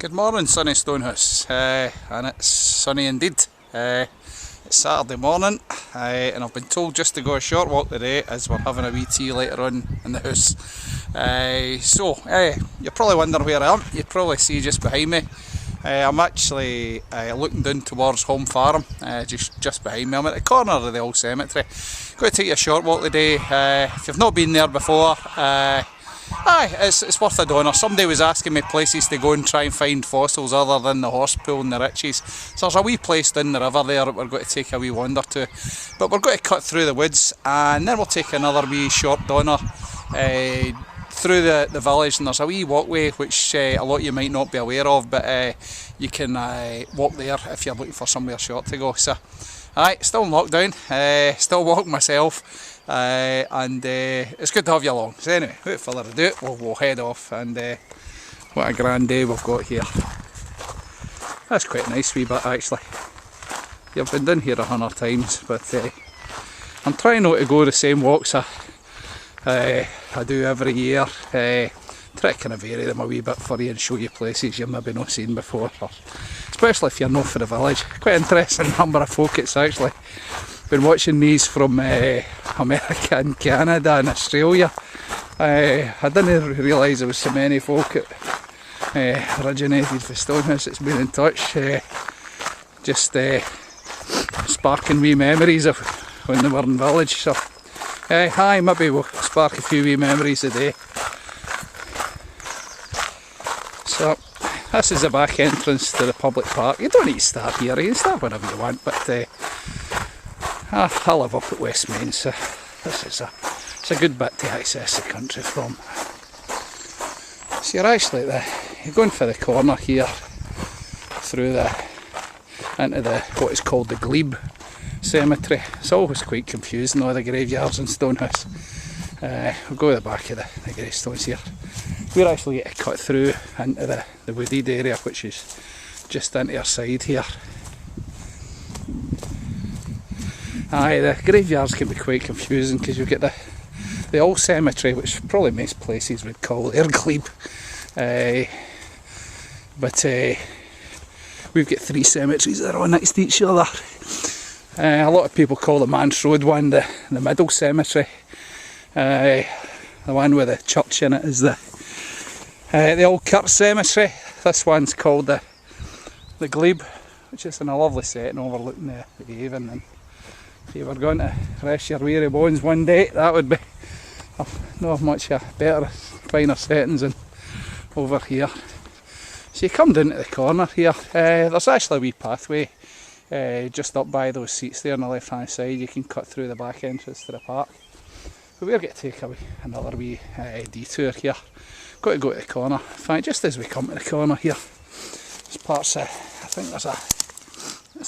Good morning, sunny Stonehouse, and it's sunny indeed. It's Saturday morning, and I've been told just to go a short walk today as we're having a wee tea later on in the house. You're probably wondering where I am. You probably see just behind me. I'm actually looking down towards Home Farm, just behind me. I'm at the corner of the old cemetery. Going to take you a short walk today. If you've not been there before, it's worth a donor. Somebody was asking me places to go and try and find fossils other than the horse pool and the Richies. So there's a wee place down the river there that we're going to take a wee wander to. But we're going to cut through the woods and then we'll take another wee short donor through the village, and there's a wee walkway which a lot of you might not be aware of, but you can walk there if you're looking for somewhere short to go. So, still in lockdown, still walking myself, and it's good to have you along. So anyway, without further ado, we'll head off, and what a grand day we've got here. That's quite a nice wee bit actually. You've been down here 100 times, but I'm trying not to go the same walks I do every year. Try to kind of vary them a wee bit for you and show you places you've maybe not seen before, especially if you're not for the village. Quite interesting number of folk it's actually. Been watching these from America and Canada and Australia. I didn't realise there was so many folk that originated from Stonehouse that's been in touch. Just sparking wee memories of when they were in village. So maybe we'll spark a few wee memories a day. So this is the back entrance to the public park. You don't need to start here, you can start whenever you want, but I live up at West Main, so it's a good bit to access the country from. So you're actually you're going for the corner here through into what is called the glebe cemetery. It's always quite confusing, all the graveyards in Stonehouse. We'll go to the back of the gravestones here. We're actually going to cut through into the wooded area, which is just into our side here. The graveyards can be quite confusing because you get the old cemetery, which probably most places would call their glebe. But we've got 3 cemeteries that are all next to each other. A lot of people call the Manse Road one the middle cemetery. The one with the church in it is the old Kirk cemetery. This one's called the glebe, which is in a lovely setting overlooking the Avon. And if you were going to rest your weary bones one day, that would be not much better, finer settings than over here. So you come down to the corner here. There's actually a wee pathway just up by those seats there on the left hand side. You can cut through the back entrance to the park. But we're going to take another wee detour here. Got to go to the corner. In fact, just as we come to the corner here, there's parts I think there's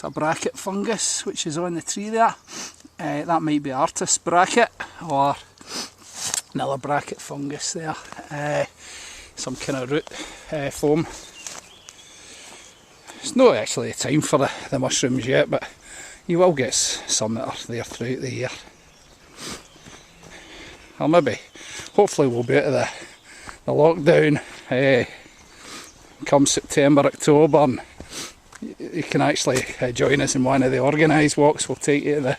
a bracket fungus which is on the tree there. That might be artist bracket or another bracket fungus there. Some kind of root foam. It's not actually the time for the mushrooms yet, but you will get some that are there throughout the year. Or maybe, hopefully we'll be out of the lockdown come September, October, and you can actually join us in one of the organised walks. We'll take you to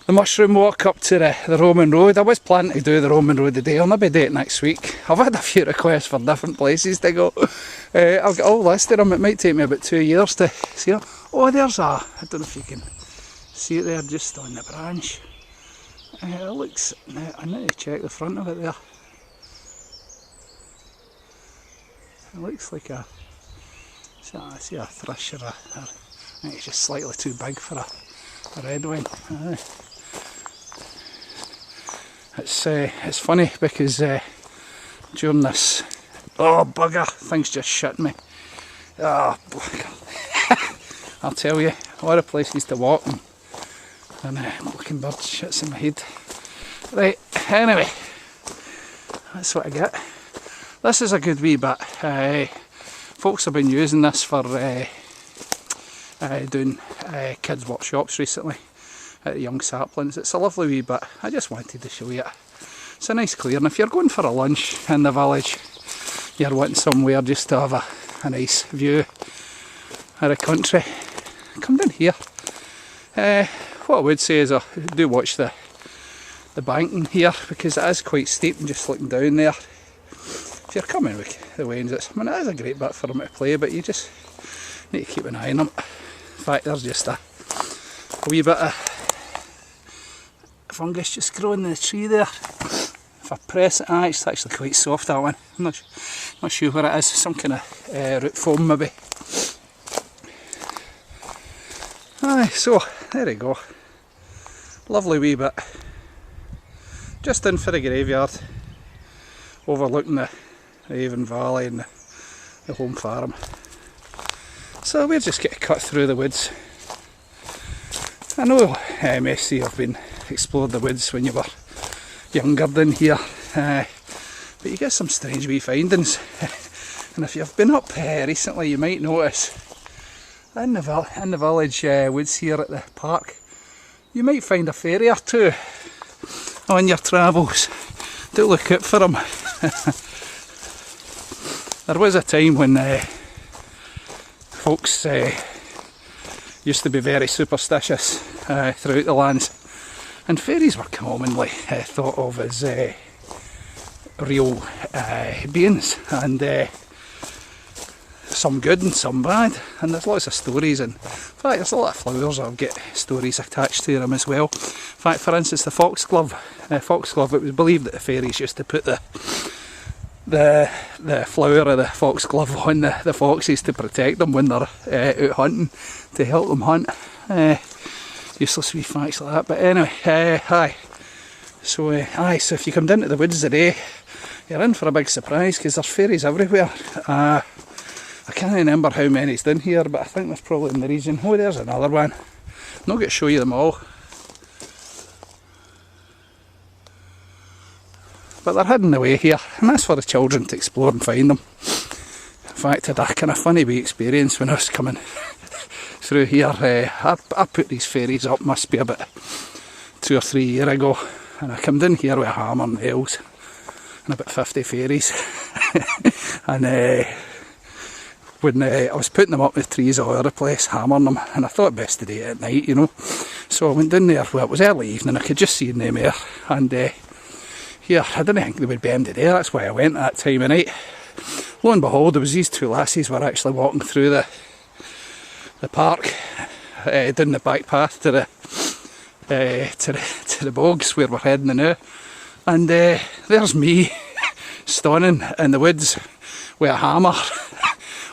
the mushroom walk up to the Roman Road. I was planning to do the Roman Road today. I'll maybe do it next week. I've had a few requests for different places to go. I've got all listed them. It might take me about 2 years to see them. Oh, there's I don't know if you can see it there just on the branch. It looks, I need to check the front of it there. It looks like I see a thrush or I think it's just slightly too big for a red wing. It's funny because during this, oh bugger, things just shut me. Oh bugger. I'll tell you, a lot of places to walk and looking bird shits in my head. Right, anyway, that's what I get. This is a good wee bit. Folks have been using this for doing kids workshops recently at the Young Saplings. It's a lovely wee bit. I just wanted to show you it. It's a nice clearing. If you're going for a lunch in the village, you're wanting somewhere just to have a nice view of the country. Come down here. What I would say is I do watch the banking here, because it is quite steep, and just looking down there, if you're coming with the wains, it is a great bit for them to play, but you just need to keep an eye on them. In fact, there's just a wee bit of fungus just growing in the tree there. If I press it, it's actually quite soft, that one. I'm not sure what it is, some kind of root foam maybe. So there we go. Lovely wee bit. Just in for the graveyard, overlooking the Avon Valley and the home farm. So we're just getting cut through the woods. I know most of you have explored the woods when you were younger than here, but you get some strange wee findings. And if you've been up recently, you might notice in the village woods here at the park, you might find a fairy or two on your travels. Do look out for them. There was a time when folks used to be very superstitious throughout the lands, and fairies were commonly thought of as real beings, and some good and some bad, and there's lots of stories, and in fact there's a lot of flowers that get stories attached to them as well. In fact, for instance, the foxglove, it was believed that the fairies used to put the flower of the foxglove on the foxes to protect them when they're out hunting, to help them hunt. Useless wee facts like that, but anyway, so if you come down to the woods today, you're in for a big surprise, because there's fairies everywhere. I can't remember how many's down here, but I think there's probably in the region. Oh, there's another one. I'm not going to show you them all, but they're hidden away here, and that's for the children to explore and find them. In fact, I had a kind of funny wee experience when I was coming through here. I put these fairies up, must be about 2 or 3 years ago, and I come down here with a hammer and nails and about 50 fairies. And when I was putting them up with trees all over the place, hammering them, and I thought best to do it at night, you know. So I went down there, well, it was early evening, I could just see them there, and here, I didn't think they would be empty there, that's why I went at that time of night. Lo and behold, there was these two lassies were actually walking through the park, down the back path to the bogs where we're heading now, and there's me standing in the woods with a hammer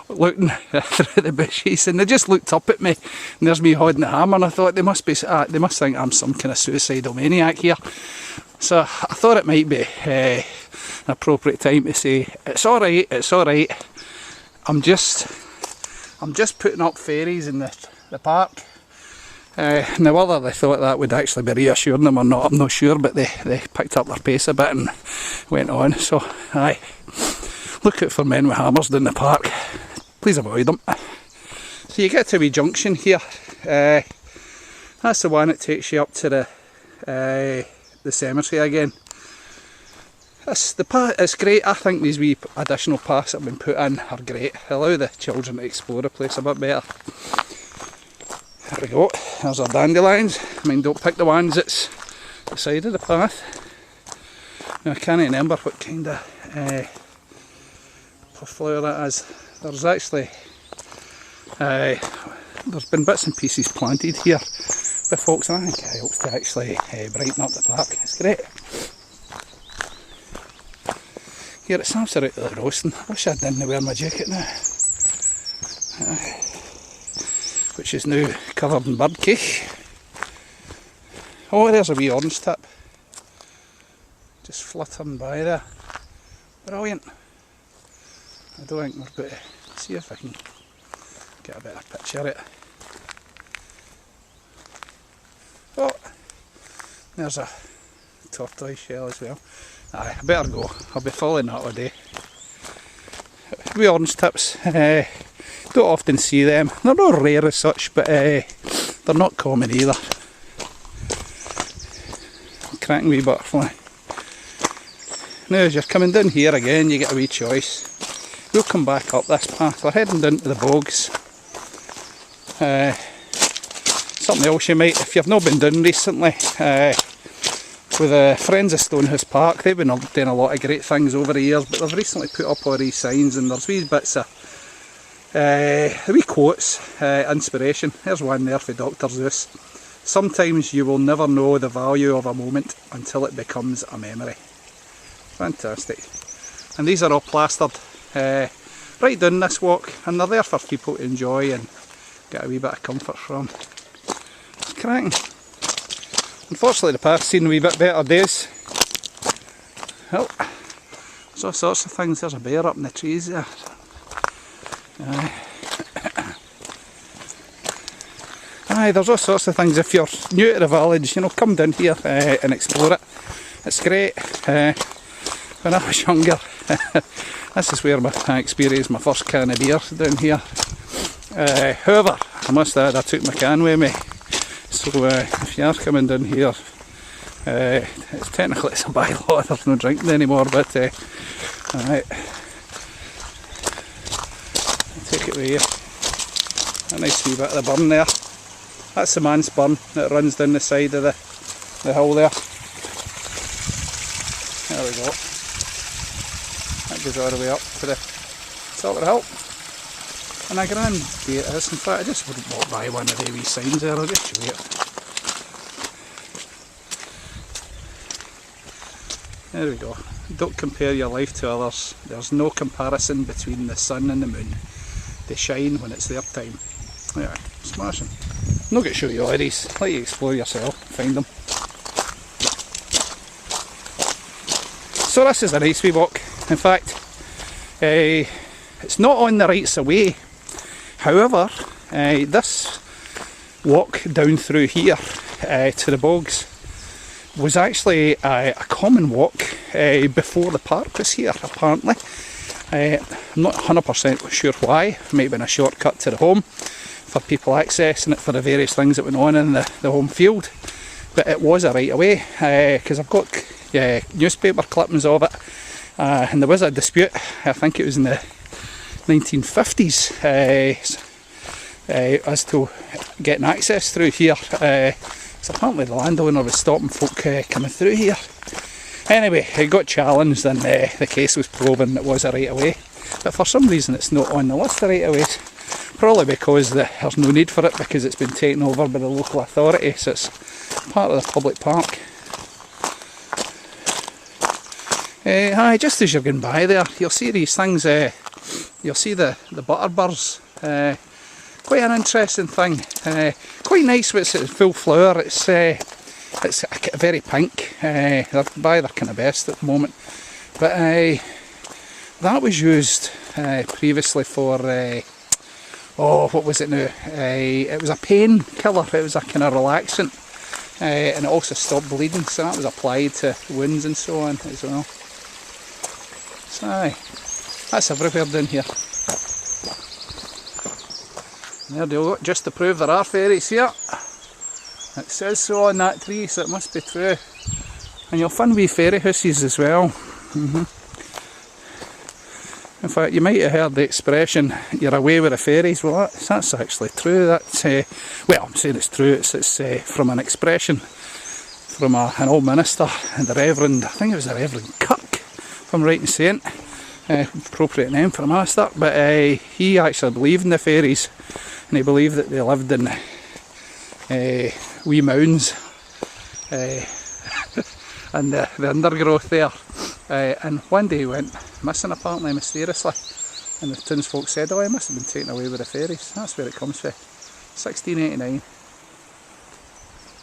looking through the bushes, and they just looked up at me, and there's me holding the hammer, and I thought they must think I'm some kind of suicidal maniac here. So I thought it might be an appropriate time to say, it's alright, I'm just putting up fairies in the park. Now whether they thought that would actually be reassuring them or not, I'm not sure, but they picked up their pace a bit and went on. So look out for men with hammers down the park, please avoid them. So you get to a wee junction here, that's the one that takes you up to the cemetery again. It's great. I think these wee additional paths that have been put in are great. They allow the children to explore the place a bit better. There we go, there's our dandelions. I mean, don't pick the ones that's the side of the path. Now, I can't remember what kind of flower that is. There's actually there's been bits and pieces planted here with folks, and I think it helps to actually brighten up the park. It's great. Here it's absolutely roasting. I wish I didn't wear my jacket now, which is now covered in birdcage. Oh, there's a wee orange tip just fluttering by there. Brilliant. I don't think we're going to see if I can get a better picture of it. Oh, there's a tortoise shell as well. Aye, I better go. I'll be following that all day. Wee orange tips. Don't often see them. They're not rare as such, but they're not common either. Cracking wee butterfly. Now as you're coming down here again, you get a wee choice. we'll come back up this path. We're heading down to the bogs. Something else you might, if you've not been down recently, with the friends of Stonehouse Park, they've been doing a lot of great things over the years, but they've recently put up all these signs and there's wee bits of wee quotes, inspiration. There's one there for Dr. Zeus. Sometimes you will never know the value of a moment until it becomes a memory. Fantastic. And these are all plastered right down this walk, and they're there for people to enjoy and get a wee bit of comfort from. It's cracking. Unfortunately the path's seen a wee bit better days. Well, there's all sorts of things. There's a bear up in the trees there. Aye, there's all sorts of things. If you're new to the village, you know, come down here and explore it. It's great. When I was younger, this is where I experienced my first can of beer, down here. However, I must add, I took my can with me. So if you are coming down here, it's technically it's a bylaw, there's no drinking anymore, but alright, I'll take it with you. A nice wee bit of the burn there. That's the man's burn that runs down the side of the hill there. There we go. That goes all the way up to the top of the hill. And a grand view it is. In fact, I just wouldn't walk by one of the wee signs there, I'll just show you it. There we go. Don't compare your life to others. There's no comparison between the sun and the moon. They shine when it's their time. Yeah, smashing. I'm not going to show you all these. Let you explore yourself, find them. So this is a nice wee walk. In fact, it's not on the rights of way. However, this walk down through here to the bogs was actually a common walk before the park was here, apparently. I'm not 100% sure why. It might have been a shortcut to the home for people accessing it for the various things that went on in the home field. But it was a right of way, because I've got newspaper clippings of it, and there was a dispute, I think it was in the 1950s, as to getting access through here. So apparently the landowner was stopping folk coming through here. Anyway, it got challenged and the case was proven it was a right of way. But for some reason it's not on the list of right of ways. Probably because there's no need for it, because it's been taken over by the local authority, so it's part of the public park. Aye, just as you're going by there, you'll see these things, you'll see the butterburs. Quite an interesting thing. Quite nice when it's in full flower. It's very pink. They're by their kind of best at the moment. But that was used previously for, what was it now? It was a pain killer. It was a kind of relaxant. And it also stopped bleeding, so that was applied to wounds and so on as well. So aye, that's everywhere down here. There you go, just to prove there are fairies here. It says so on that tree, so it must be true. And you'll find wee fairy houses as well. In fact, you might have heard the expression, you're away with the fairies. Well, that's actually true. That's, well, I'm saying it's true. It's from an expression from an old minister, and the Reverend, I think it was the Reverend Kirk, if I'm right in saying, appropriate name for a minister, but he actually believed in the fairies, and he believed that they lived in wee mounds and the undergrowth there, and one day he went missing apparently mysteriously, and the townsfolk said, oh, he must have been taken away with the fairies. That's where it comes from, 1689.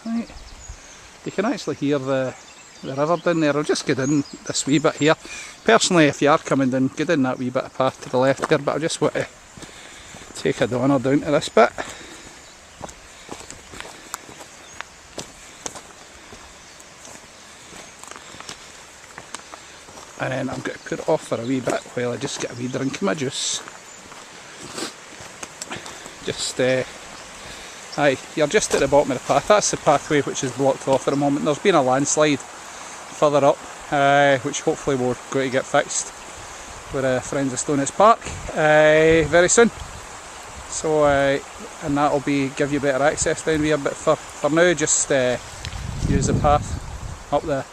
Right. You can actually hear the river down there. I'll just get in this wee bit here. Personally, if you are coming down, get in that wee bit of path to the left there, but I just want to take a donner down to this bit. And then I'm going to put it off for a wee bit while I just get a wee drink of my juice. Just, aye, you're just at the bottom of the path. That's the pathway which is blocked off at the moment. There's been a landslide further up, which hopefully we're going to get fixed. with friends of Stonehouse Park very soon. So and that'll give you better access down here. But for now, just use the path up the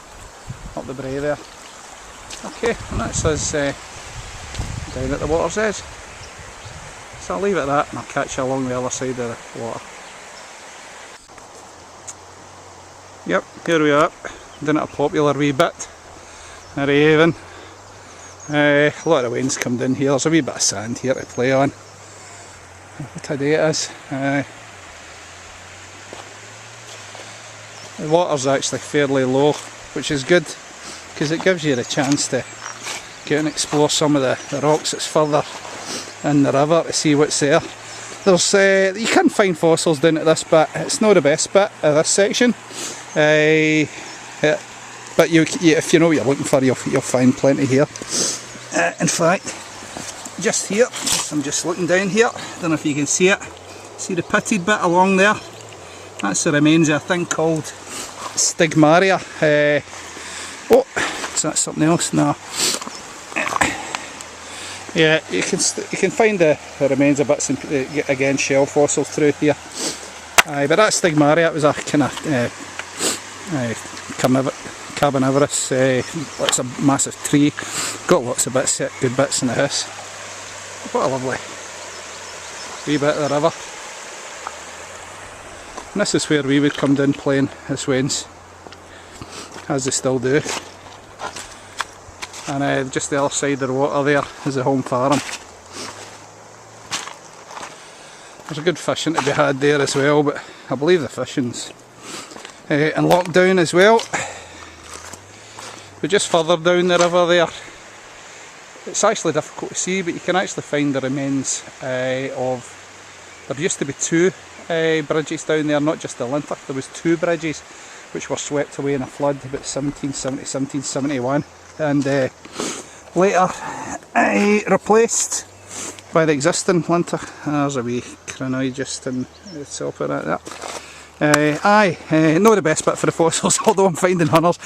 brae there. Okay, and that's us down at the water's edge. So I'll leave it at that, and I'll catch you along the other side of the water. Yep, here we are, down at a popular wee bit of Avon. A lot of winds come down here. There's a wee bit of sand here to play on. What a day it is. The water's actually fairly low, which is good because it gives you the chance to get and explore some of the rocks that's further in the river to see what's there. There's you can find fossils down at this bit. It's not the best bit of this section, but if you know what you're looking for, you'll find plenty here. In fact, just here, I'm just looking down here, don't know if you can see it, see the pitted bit along there? That's the remains of a thing called stigmaria. Oh, is that something else? No. Yeah, you can find the remains of bits, again, shell fossils through here. But that stigmaria, it was a kind of carnivorous, it's a massive tree, got lots of bits, good bits in the house. What a lovely wee bit of the river. And this is where we would come down playing as Waynes, as they still do. And just the other side of the water there is the home farm. There's a good fishing to be had there as well, but I believe the fishing's in lockdown as well. But just further down the river there, it's actually difficult to see, but you can actually find the remains of, there used to be two bridges down there, not just the linter, there was two bridges which were swept away in a flood about 1770, 1771, and later replaced by the existing linter. There's a wee crinoid just in the top of that there. Not the best bit for the fossils, although I'm finding hunters.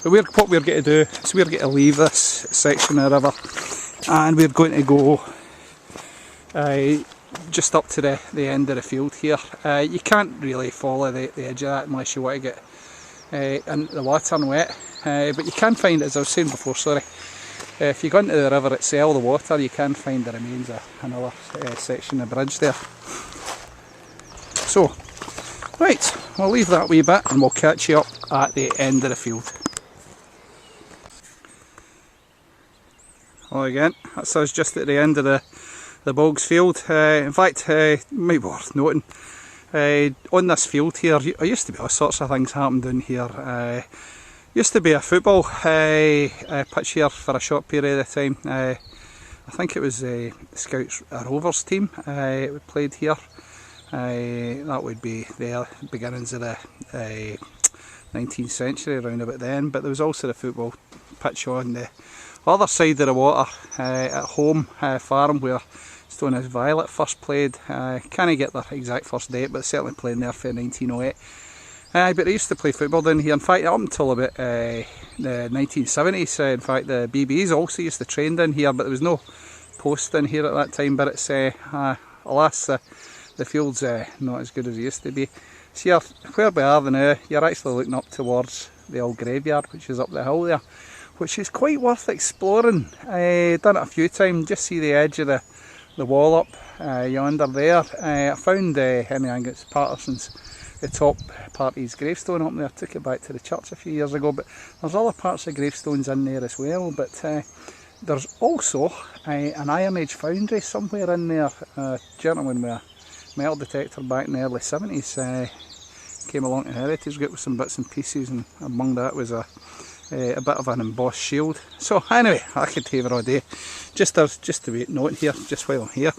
But what we're going to do is we're going to leave this section of the river, and we're going to go just up to the end of the field here. You can't really follow the edge of that unless you want to get into the water and wet, but you can find, as I was saying before, sorry, if you go into the river itself, the water, you can find the remains of another section of bridge there. So, right, I'll leave that wee bit and we'll catch you up at the end of the field. Well, again, that's us just at the end of the bogs field. In fact, it might be worth noting, on this field here, there used to be all sorts of things happening down here. Used to be a football pitch here for a short period of time. I think it was the Scouts Rovers team it played here. That would be the beginnings of the 19th century, around about then. But there was also the football pitch on the other side of the water at home farm where Stonehouse Violet first played. Can't get their exact first date, but certainly playing there for 1908. But they used to play football down here. In fact, up until about the 1970s, in fact, the BBs also used to train down here, but there was no post in here at that time. But it's alas, the field's not as good as it used to be. So where we are now, you're actually looking up towards the old graveyard, which is up the hill there, which is quite worth exploring. Done it a few times. Just see the edge of the wall up yonder there. I found Henry Angus Patterson's, the top part of his gravestone up there. I took it back to the church a few years ago, but there's other parts of gravestones in there as well. But there's also an Iron Age foundry somewhere in there. A gentleman with a metal detector back in the early 70s came along to Heritage, got with some bits and pieces, and among that was a bit of an embossed shield. So anyway, I could take it all day. Just to be noting here, just while I'm here,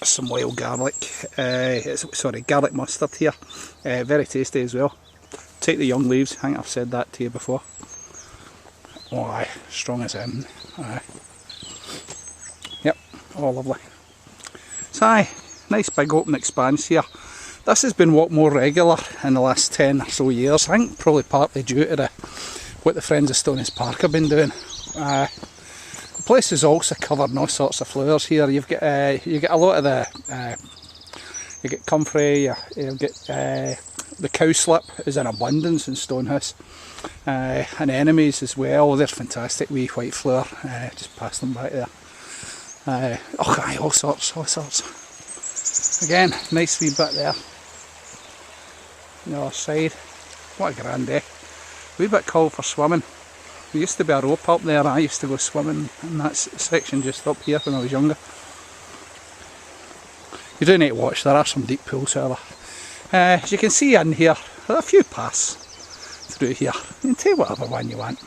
some wild garlic, garlic mustard here, very tasty as well. Take the young leaves, I think I've said that to you before. Oh aye, strong as him. Aye. Yep, oh lovely. So aye, nice big open expanse here. This has been walked more regular in the last 10 or so years. I think probably partly due to what the Friends of Stonehouse Park have been doing. The place is also covered in all sorts of flowers here. You get a lot of the you get comfrey, you get the cowslip is in abundance in Stonehouse, and anemones as well. They're fantastic, wee white flower. Just pass them back there. Oh aye, all sorts. Again, nice wee bit there. On the other side, what a grand day. Wee bit cold for swimming. There used to be a rope up there. I used to go swimming in that section just up here when I was younger. You do need to watch, there are some deep pools however. As you can see in here, there are a few paths through here. You can take whatever one you want.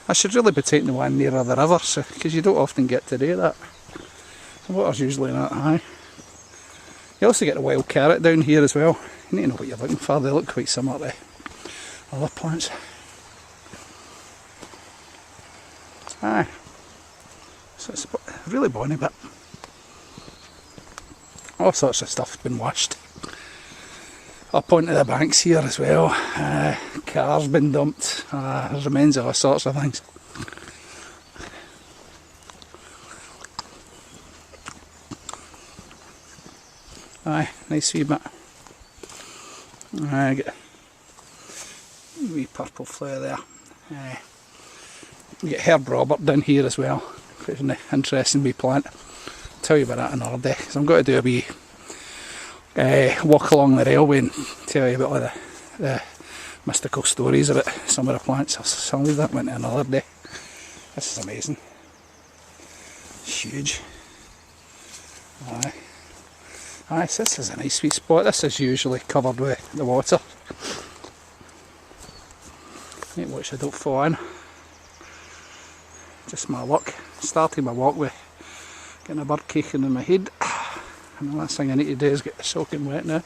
I should really be taking the one nearer the river, because you don't often get to do that. The water's usually not high. You also get the wild carrot down here as well. You need to know what you're looking for, they look quite similar to other plants. Aye. So it's a really bonny bit. All sorts of stuff's been washed. Up onto the banks here as well. Cars been dumped. There's remains of all sorts of things. Aye, nice wee bit. Get a wee purple flower there. We get herb Robert down here as well. Quite an interesting wee plant. I'll tell you about that another day, because I'm going to do a wee walk along the railway and tell you about all the mystical stories about some of the plants. I'll leave that one to another day. This is amazing. It's huge. Aye, so this is a nice sweet spot. This is usually covered with the water. Need to watch I don't fall in. Just my luck. Starting my walk with getting a bird caking in my head. And the last thing I need to do is get soaking wet now.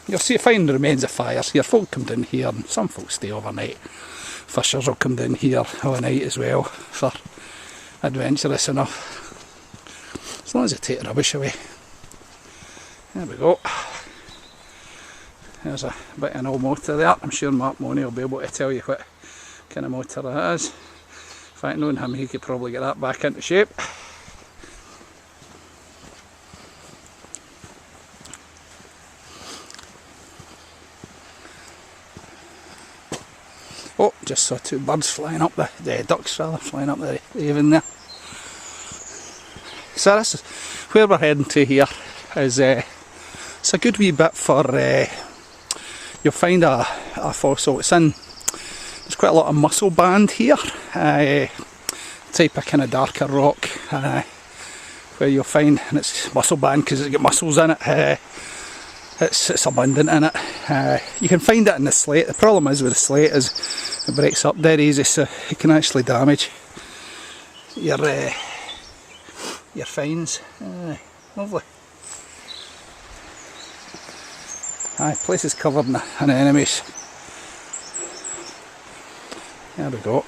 You'll see find the remains of fires here. Folk come down here and some folks stay overnight. Fishers will come down here all night as well for adventurous enough. As long as you take the rubbish away. There we go. There's a bit of an old motor there. I'm sure Mark Money will be able to tell you what kind of motor that is. In fact, knowing him, he could probably get that back into shape. Oh, just saw two birds flying up the ducks rather, flying up the haven there. So this is where we're heading to here. It's a good wee bit for, you'll find a fossil. There's quite a lot of mussel band here. Type of kind of darker rock where you'll find, and it's mussel band because it's got mussels in it. It's abundant in it. You can find it in the slate. The problem is with the slate is it breaks up dead easy, so it can actually damage your finds. Lovely. Place is covered in anemones. There we go.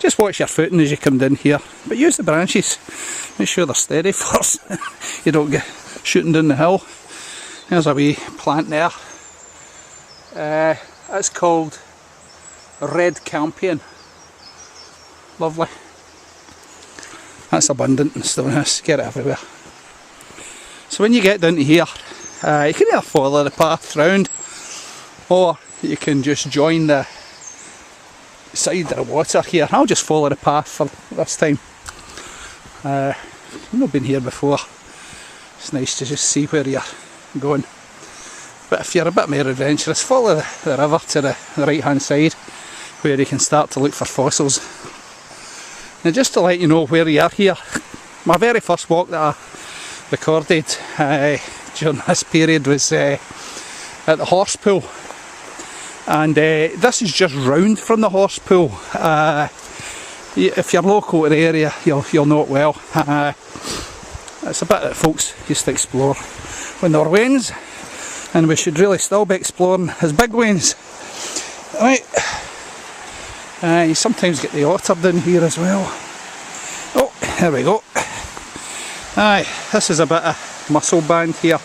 Just watch your footing as you come down here, but use the branches. Make sure they're steady first. You don't get shooting down the hill. There's a wee plant there. It's called red campion. Lovely. That's abundant in Stonehouse. Get it everywhere. So when you get down to here, you can either follow the path round, or you can just join the side of the water here. I'll just follow the path for this time. I've not been here before. It's nice to just see where you're going. But if you're a bit more adventurous, follow the river to the right hand side where you can start to look for fossils. Now just to let you know where you are here, my very first walk that I recorded during this period was at the horse pool, and this is just round from the horse pool. If you're local to the area, you'll know it well. It's a bit that folks used to explore when they were wains, and we should really still be exploring as big wains. Right. You sometimes get the otter down here as well. Oh, there we go. Aye, this is a bit of mussel band here.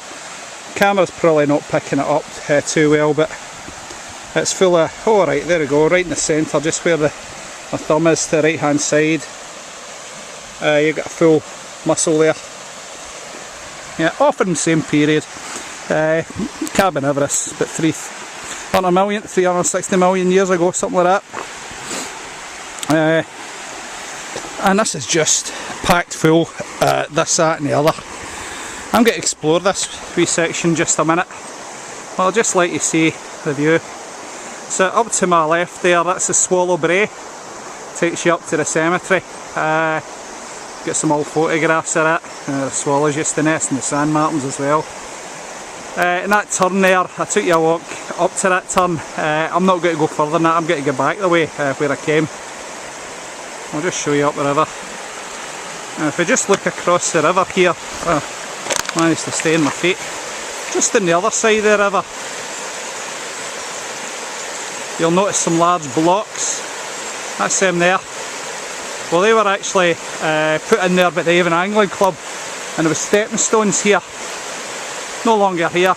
Camera's probably not picking it up too well, but It's full of, oh right, there we go, right in the centre, just where my thumb is to the right hand side. You've got a full muscle there. Yeah, off in the same period. Carnivorous, about 360 million years ago, something like that. And this is just packed full, this, that and the other. I'm going to explore this wee section just a minute. Well, I'll just let you see the view. So up to my left there, that's the Swallow Brae. Takes you up to the cemetery. Got some old photographs of it. The swallows used to nest and the sand martins as well. And that turn there, I took you a walk up to that turn. I'm not going to go further than that, I'm going to go back the way where I came. I'll just show you up the river. If I just look across the river here, well, I managed to stay on my feet. Just on the other side of the river, you'll notice some large blocks. That's them there. Well, they were actually put in there by the Avon Angling Club, and there was stepping stones here. No longer here,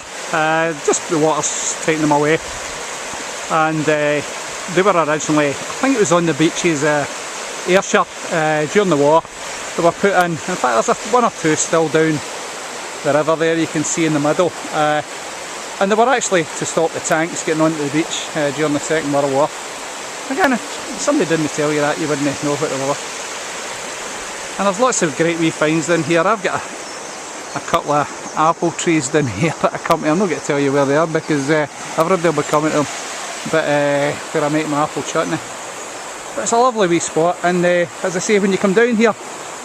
just the water's taking them away. And they were originally, I think it was on the beaches Ayrshire during the war. They were put in fact there's one or two still down the river there you can see in the middle. And they were actually to stop the tanks getting onto the beach during the Second World War. Again, if somebody didn't tell you that, you wouldn't know what they were. And there's lots of great wee finds down here. I've got a couple of apple trees down here that accompany. I'm not going to tell you where they are because I've heard they'll be coming to them. But where I make my apple chutney. But it's a lovely wee spot, and as I say, when you come down here,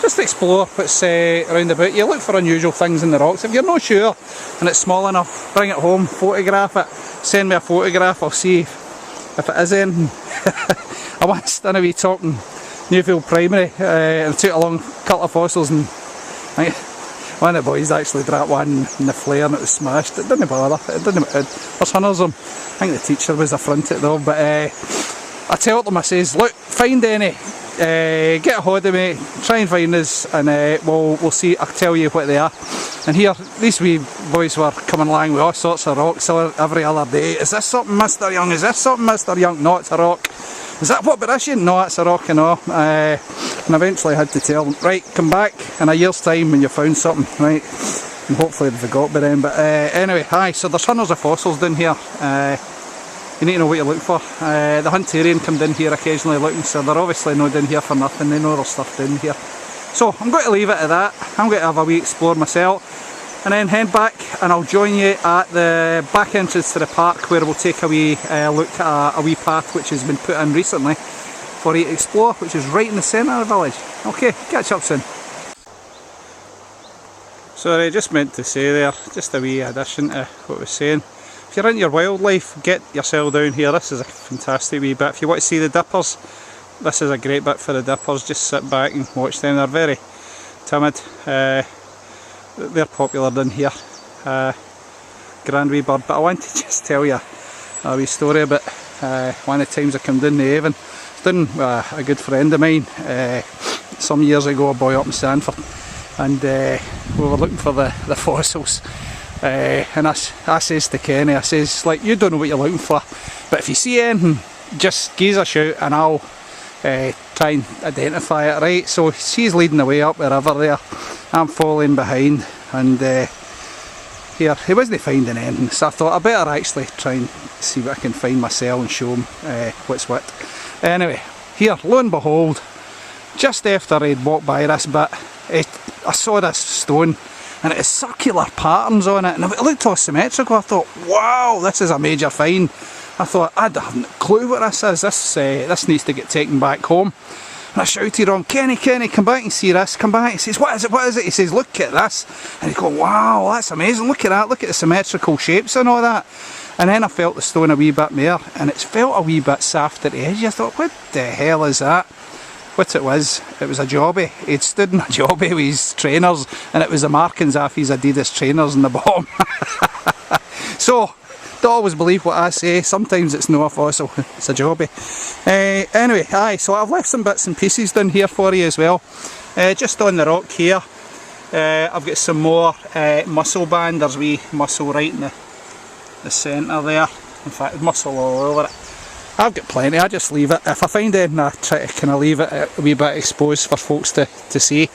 just explore what's around about you. Look for unusual things in the rocks. If you're not sure and it's small enough, bring it home, photograph it, send me a photograph, I'll see if it is anything. I once done a wee talk in Newfield Primary and took along a couple of fossils, and I think one of the boys actually dropped one in the flare and it was smashed. It didn't bother, there's hundreds of them. I think the teacher was affronted though, but I tell them, I says, look, find any, get a hold of me, try and find us, and we'll see, I'll tell you what they are. And here, these wee boys were coming along with all sorts of rocks every other day. Is this something, Mr. Young? Is this something, Mr. Young? No, it's a rock. Is that what about this? No, it's a rock and all. And eventually I had to tell them, right, come back in a year's time when you found something, right? And hopefully they forgot by then. But anyway, hi, so there's hundreds of fossils down here. You need to know what you're looking for. The Huntarian come down here occasionally looking, so they're obviously not down here for nothing. They know there's stuff down here. So I'm going to leave it at that. I'm going to have a wee explore myself and then head back, and I'll join you at the back entrance to the park where we'll take a wee look at a wee path which has been put in recently for you to explore, which is right in the centre of the village. Okay, catch up soon. Sorry, just meant to say there, just a wee addition to what I was saying. If you're into your wildlife, get yourself down here. This is a fantastic wee bit. If you want to see the dippers, this is a great bit for the dippers. Just sit back and watch them. They're very timid. They're popular down here. Grand wee bird. But I want to just tell you a wee story about one of the times I come down the Avon. I was down with a good friend of mine some years ago, a boy up in Sanford, and we were looking for the fossils. And I says to Kenny, I says, like, you don't know what you're looking for, but if you see anything, just give us a shout and I'll try and identify it, right? So she's leading the way up the river there, I'm following behind, and here, he wasn't finding anything, so I thought I better actually try and see what I can find myself and show him what's what. Anyway, here, lo and behold, just after I'd walked by this bit, I saw this stone, and it has circular patterns on it, and it looked all symmetrical. I thought, wow, this is a major find. I thought, I haven't a clue what this is. This needs to get taken back home. And I shouted on, Kenny, come back and see this, come back. He says, what is it? He says, look at this. And he's going, wow, that's amazing, look at that, look at the symmetrical shapes and all that. And then I felt the stone a wee bit more, and it's felt a wee bit soft at the edge. I thought, what the hell is that? What it was a jobby. He'd stood in a jobby with his trainers, and it was the markings off his Adidas trainers in the bottom. So, don't always believe what I say. Sometimes it's not a fossil, it's a jobby. Anyway, so I've left some bits and pieces down here for you as well. Just on the rock here, I've got some more mussel band. There's wee mussel right in the centre there. In fact, there's mussel all over it. I've got plenty, I just leave it. If I find anything, I try to kind of leave it a wee bit exposed for folks to see.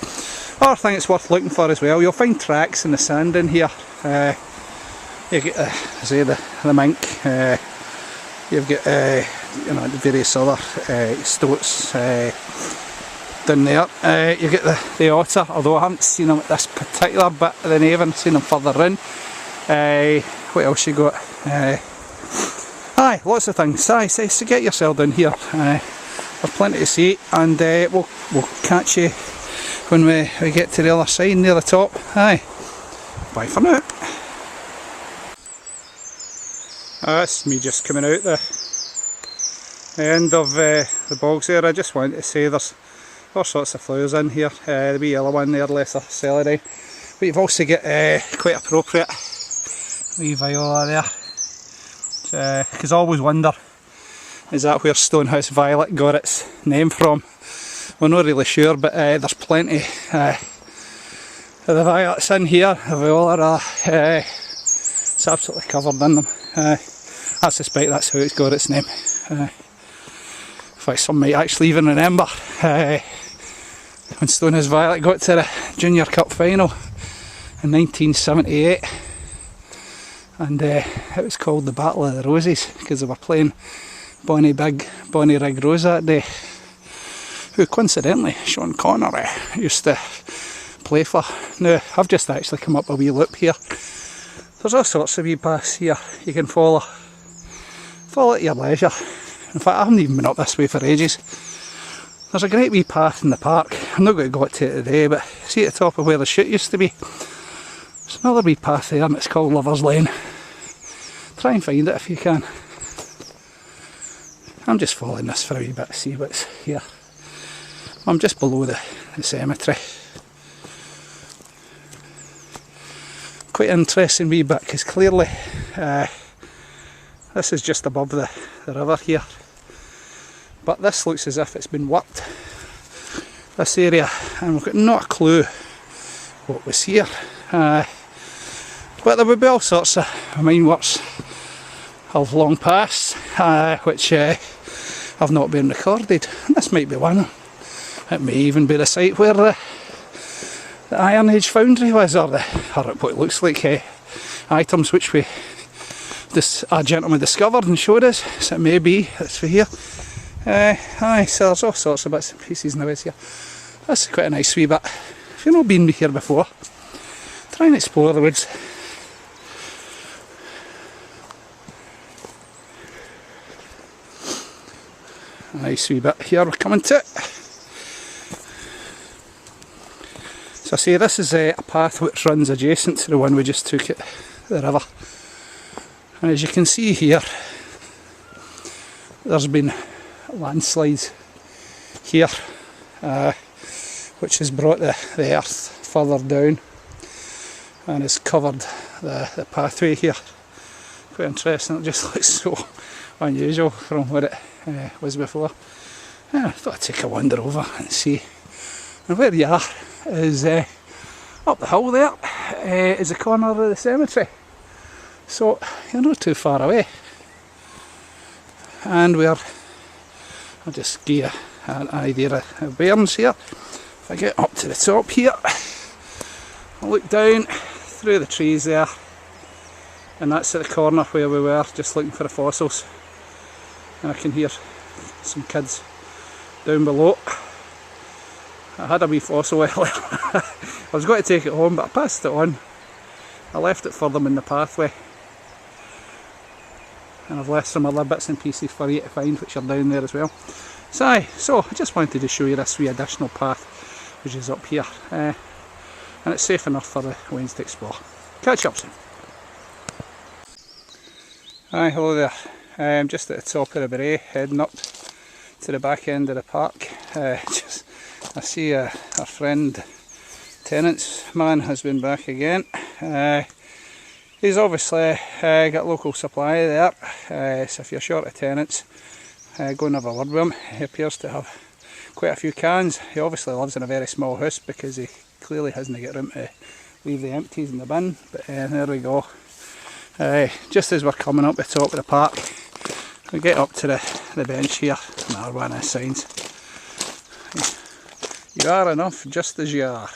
Other thing it's worth looking for as well, you'll find tracks in the sand in here. You get the mink, you've got you know, the various other stoats down there. You get the otter, although I haven't seen them at this particular bit of the Navan, I've seen them further in. What else you got? Aye, lots of things. Aye, so get yourself down here. There's plenty to see, and we'll catch you when we get to the other side near the top. Aye, bye for now. That's me just coming out the end of the bogs there. I just wanted to say there's all sorts of flowers in here. The wee yellow one there, lesser celandine. But you've also got quite appropriate wee viola there. Because I always wonder, is that where Stonehouse Violet got its name from? We're not really sure, but there's plenty of the violets in here. The viola it's absolutely covered in them. I suspect that's how it's got its name. In fact, some might actually even remember when Stonehouse Violet got to the Junior Cup final in 1978. And it was called the Battle of the Roses because they were playing Bonnie Rig Rose that day, who coincidentally Sean Connery used to play for. Now I've just actually come up a wee loop here. There's all sorts of wee paths here you can follow at your leisure. In fact, I haven't even been up this way for ages. There's a great wee path in the park. I'm not going to go to it today, but see at the top of where the chute used to be, there's another wee path there and it's called Lover's Lane. Try and find it if you can. I'm just following this for a wee bit to see what's here. I'm just below the cemetery. Quite an interesting wee bit because clearly this is just above the river here. But this looks as if it's been worked, this area, and we've got not a clue what was here. But there would be all sorts of mine works of long past, which have not been recorded. And this might be one. It may even be the site where the Iron Age foundry was, or what looks like items which a gentleman discovered and showed us. So it may be it's for here. Aye, so there's all sorts of bits and pieces in the woods here. That's quite a nice wee bit. If you've not been here before, try and explore the woods. Nice wee bit here we're coming to. So I say this is a path which runs adjacent to the one we just took at the river. And as you can see here, there's been landslides here, which has brought the earth further down and has covered the pathway here. Quite interesting, it just looks so unusual from what it was before. I thought I'd take a wander over and see. And where you are is up the hill there, is the corner of the cemetery. So you're not too far away. And I'll just give you an idea of bearings here. If I get up to the top here, I'll look down through the trees there, and that's at the corner where we were just looking for the fossils. And I can hear some kids down below. I had a wee fossil earlier. I was going to take it home, but I passed it on. I left it for them in the pathway. And I've left some other bits and pieces for you to find, which are down there as well. So I just wanted to show you this wee additional path which is up here, and it's safe enough for the Waynes to explore. Catch you up soon. Hi, hello there. I'm just at the top of the Bray, heading up to the back end of the park. I see our friend Tenants Man has been back again. He's obviously got local supply there, so if you're short of tenants, go and have a word with him. He appears to have quite a few cans. He obviously lives in a very small house because he clearly hasn't got room to leave the empties in the bin, but there we go. Just as we're coming up the top of the park, we get up to the bench here, and our one of the signs. You are enough just as you are.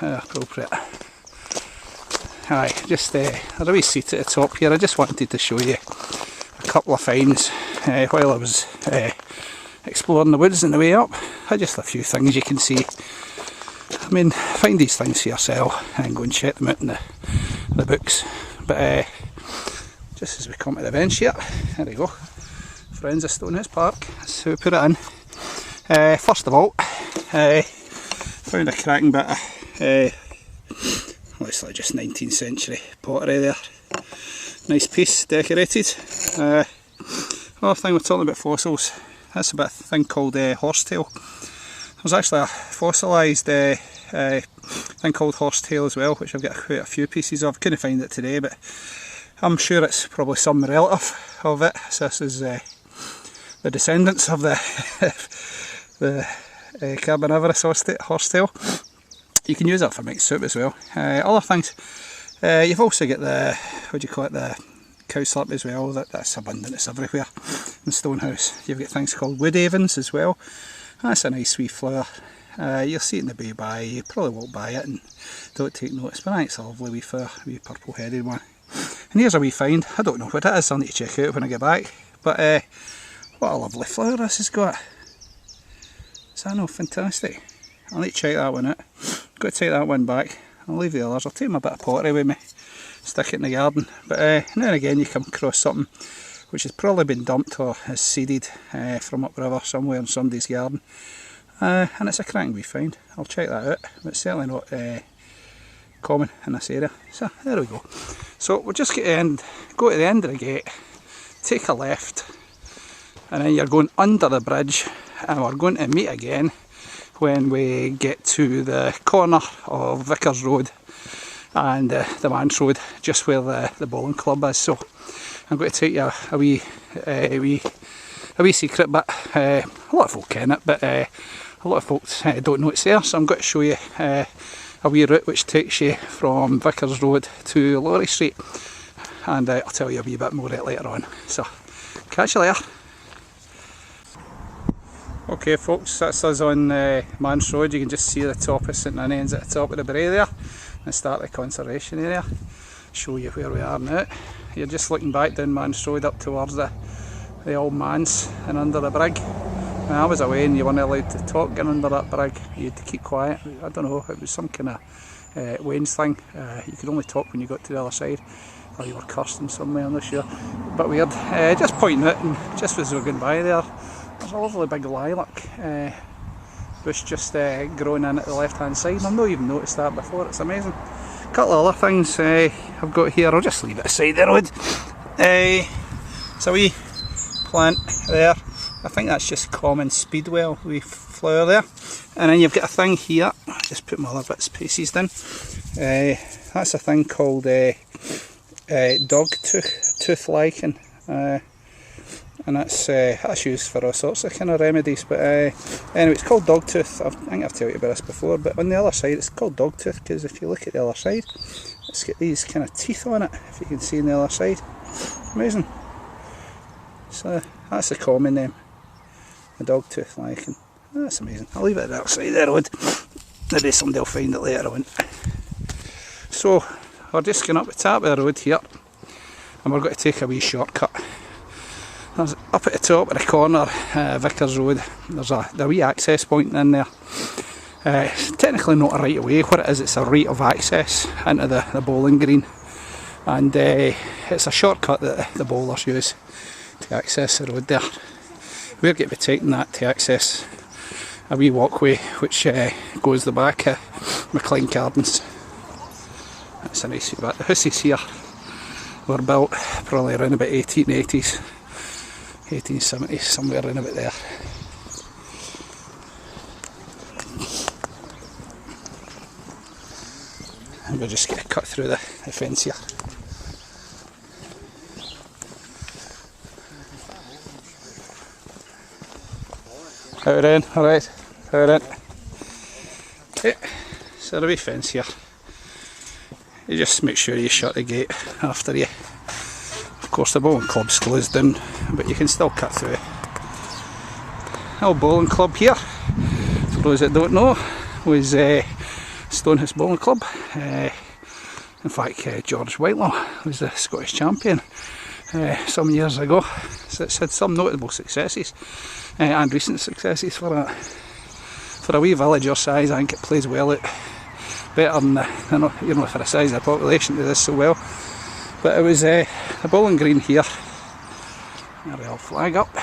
Appropriate. Aye, just a wee seat at the top here. I just wanted to show you a couple of finds while I was exploring the woods on the way up. Just a few things you can see. I mean, find these things for yourself and go and check them out in the books. But just as we come to the bench here, there we go. Friends of Stonehouse Park, that's how we put it in. First of all, found a cracking bit of, looks like just 19th century pottery there. Nice piece, decorated. Another thing we're talking about fossils, that's a bit of a thing called horsetail. There's actually a fossilised thing called horsetail as well, which I've got quite a few pieces of. Couldn't find it today, but I'm sure it's probably some relative of it. So this is the descendants of the carnivorous horsetail. You can use it for making soup as well. Other things, you've also got the, what do you call it, the cowslip as well. That's abundant, it's everywhere in Stonehouse. You've got things called wood avens as well. That's a nice wee flower. You'll see it in the bay by, you probably won't buy it and don't take notice, but I think it's a lovely wee flower, wee purple headed one. And here's a wee find, I don't know what it is, I'll need to check it out when I get back, but what a lovely flower this has got. Is that not fantastic? I'll need to check that one out. Got to take that one back, I'll leave the others, I'll take my bit of pottery with me, stick it in the garden, but now and again you come across something which has probably been dumped or is seeded from upriver somewhere in somebody's garden, and it's a cracking wee find. I'll check that out, but it's certainly not common in this area. So there we go. So we'll just go to the end of the gate, take a left, and then you're going under the bridge, and we're going to meet again when we get to the corner of Vickers Road and the Manse Road, just where the bowling club is. So I'm going to take you a wee secret bit. A lot of folk ken it, but a lot of folks don't know it's there. So I'm going to show you a wee route which takes you from Vickers Road to Laurie Street, and I'll tell you a wee bit more later on. So catch you later. Okay folks, that's us on Manse Road. You can just see the top of St Ninians at the top of the brae there, and start the conservation area. Show you where we are now. You're just looking back down Manse Road up towards the old manse and under the brig. When I was away and you weren't allowed to talk getting under that brig, you had to keep quiet. I don't know, it was some kind of Wayne's thing. You could only talk when you got to the other side, or you were cursed in some way, I'm not sure. But weird. Just pointing out, and just as we were going by there, there's a lovely big lilac bush just growing in at the left hand side. I've not even noticed that before, it's amazing. A couple of other things I've got here, I'll just leave it aside the road. It's a wee plant there, I think that's just common speedwell, wee flower there. And then you've got a thing here, I'll just put my other bits and pieces down. That's a thing called dog tooth lichen. And that's used for all sorts of kind of remedies, but anyway, it's called dogtooth. I think I've told you about this before, but on the other side it's called dogtooth because if you look at the other side, it's got these kind of teeth on it, if you can see on the other side. Amazing. So that's the common name, the dogtooth lichen. That's amazing. I'll leave it at the other side of the road, maybe somebody will find it later on. So we're just going up the top of the road here, and we're going to take a wee shortcut. There's, up at the top of the corner, Vickers Road, there's a wee access point in there. It's technically not a right of way, what it is, it's a right of access into the bowling green. And it's a shortcut that the bowlers use to access the road there. We're going to be taking that to access a wee walkway which goes the back of McLean Gardens. That's a nice wee bit. The houses here were built probably around about 1880s. 1870s, somewhere around about there. And we'll just get cut through the fence here. How then? Alright, how then? Okay, so the wee fence here. you just make sure you shut the gate after you. Of course the bowling club's closed down, but you can still cut through. Our bowling club here, for those that don't know, was Stonehouse Bowling Club. In fact, George Whitelaw was the Scottish champion some years ago, so it's had some notable successes and recent successes for that. For a wee village your size, I think it plays well out, better than for the size of the population it does so well. But it was the bowling green here, a real flag up.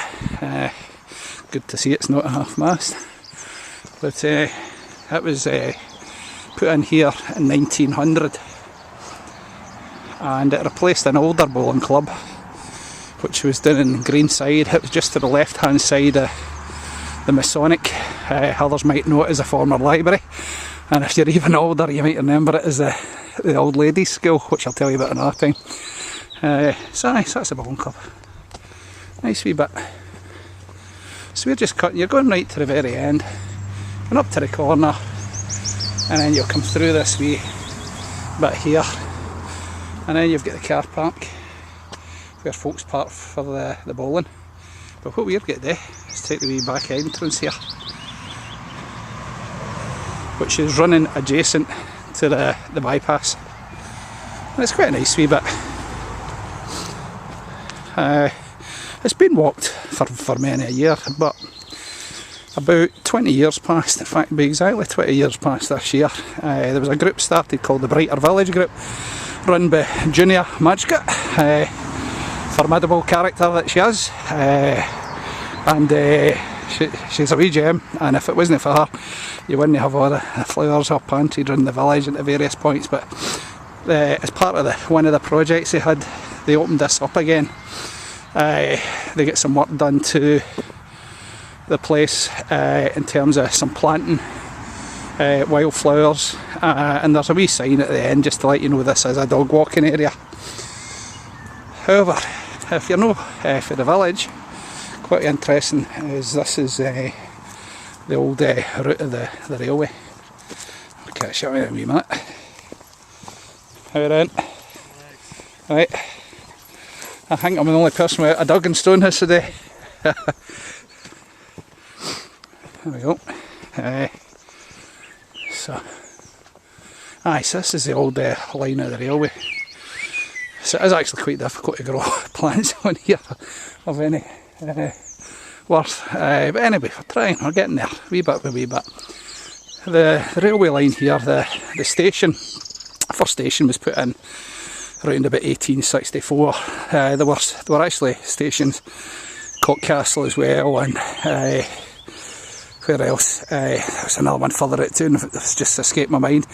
Good to see it's not a half mast, but it was put in here in 1900, and it replaced an older bowling club which was down in Greenside. It was just to the left hand side of the Masonic, others might know it as a former library, and if you're even older you might remember it as the old ladies school, which I'll tell you about another time. So that's the bowling club, nice wee bit. So we're just cutting, you're going right to the very end, going up to the corner, and then you'll come through this wee bit here, and then you've got the car park where folks park for the bowling. But what we're going to do is take the wee back entrance here, which is running adjacent to the bypass, and it's quite a nice wee bit. It's been walked for many a year, but about 20 years past, in fact it'll be exactly 20 years past this year, there was a group started called the Brighter Village Group, run by Junior Majka, formidable character that she is, and she's a wee gem, and if it wasn't for her you wouldn't have all the flowers all planted around the village at various points. But as part of one of the projects they had, they opened this up again. They get some work done to the place in terms of some planting, wildflowers, and there's a wee sign at the end just to let you know this is a dog walking area. However, if you're no for the village, quite interesting is this is the old route of the railway. I'll catch you in a wee minute. How are you doing? Right. I think I'm the only person with a dog in Stonehouse today. There we go. So this is the old line of the railway. So it is actually quite difficult to grow plants on here of any worth. But anyway, we're getting there, wee bit by wee bit. The railway line here, the station, first station was put in around about 1864. There were actually stations, Cockcastle as well, and where else? There was another one further out too, and it's just escaped my mind.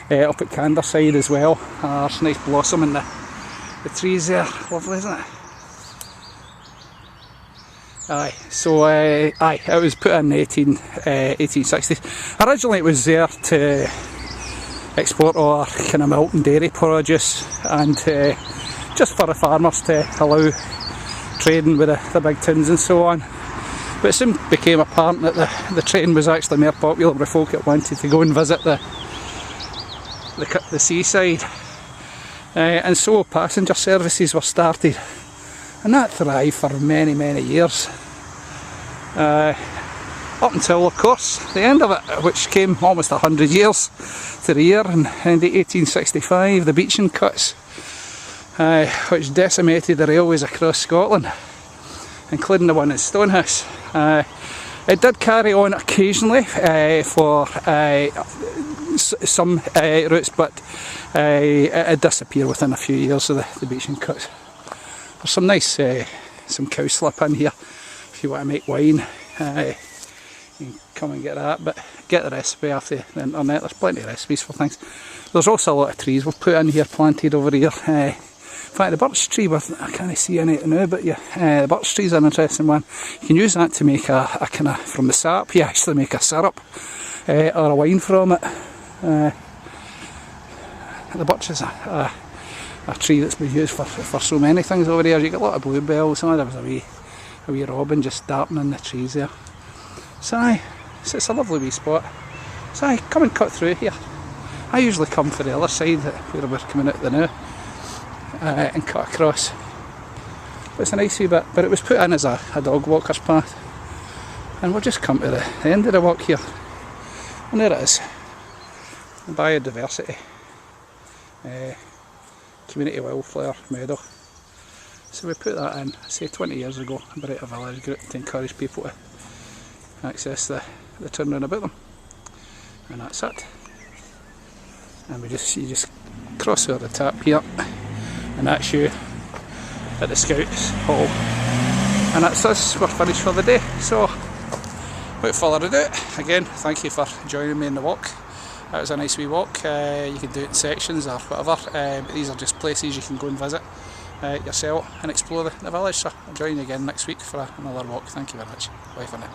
Up at Canderside as well. There's nice blossom in the trees there, lovely, isn't it? It was put in 1860s. Originally it was there to export all kind of milk and dairy produce, and just for the farmers to allow trading with the big tins and so on. But it soon became apparent that the train was actually more popular with folk that wanted to go and visit the seaside, and so passenger services were started, and that thrived for many years, up until of course the end of it, which came almost 100 years to the year in 1865, the beaching cuts, which decimated the railways across Scotland, including the one in Stonehouse. It did carry on occasionally for some routes, but it disappeared within a few years of the beaching cuts. There's some nice some cow slip in here if you want to make wine. You can come and get that, but get the recipe off the internet. There's plenty of recipes for things. There's also a lot of trees we've put in here, planted over here. In fact, the birch tree, I can't see any now, but yeah, the birch tree is an interesting one. You can use that to make a kind of, from the sap, you actually make a syrup or a wine from it. The birch is a tree that's been used for so many things over here. You get a lot of bluebells. There was a wee robin just darting in the trees there. So it's a lovely wee spot. So come and cut through here. I usually come for the other side where we're coming out the now and cut across. But it's a nice wee bit, but it was put in as a dog walker's path. And we'll just come to the end of the walk here. And there it is. Biodiversity. Community wildflower meadow. So we put that in, say 20 years ago, about a village group to encourage people to access the turnaround about them. And that's it. And you just cross over the tap here, and that's you at the Scouts Hall. And that's us, we're finished for the day. So without further ado, again, thank you for joining me in the walk. That was a nice wee walk. You can do it in sections or whatever, but these are just places you can go and visit yourself and explore the village. So I'll join you again next week for another walk. Thank you very much. Bye for now.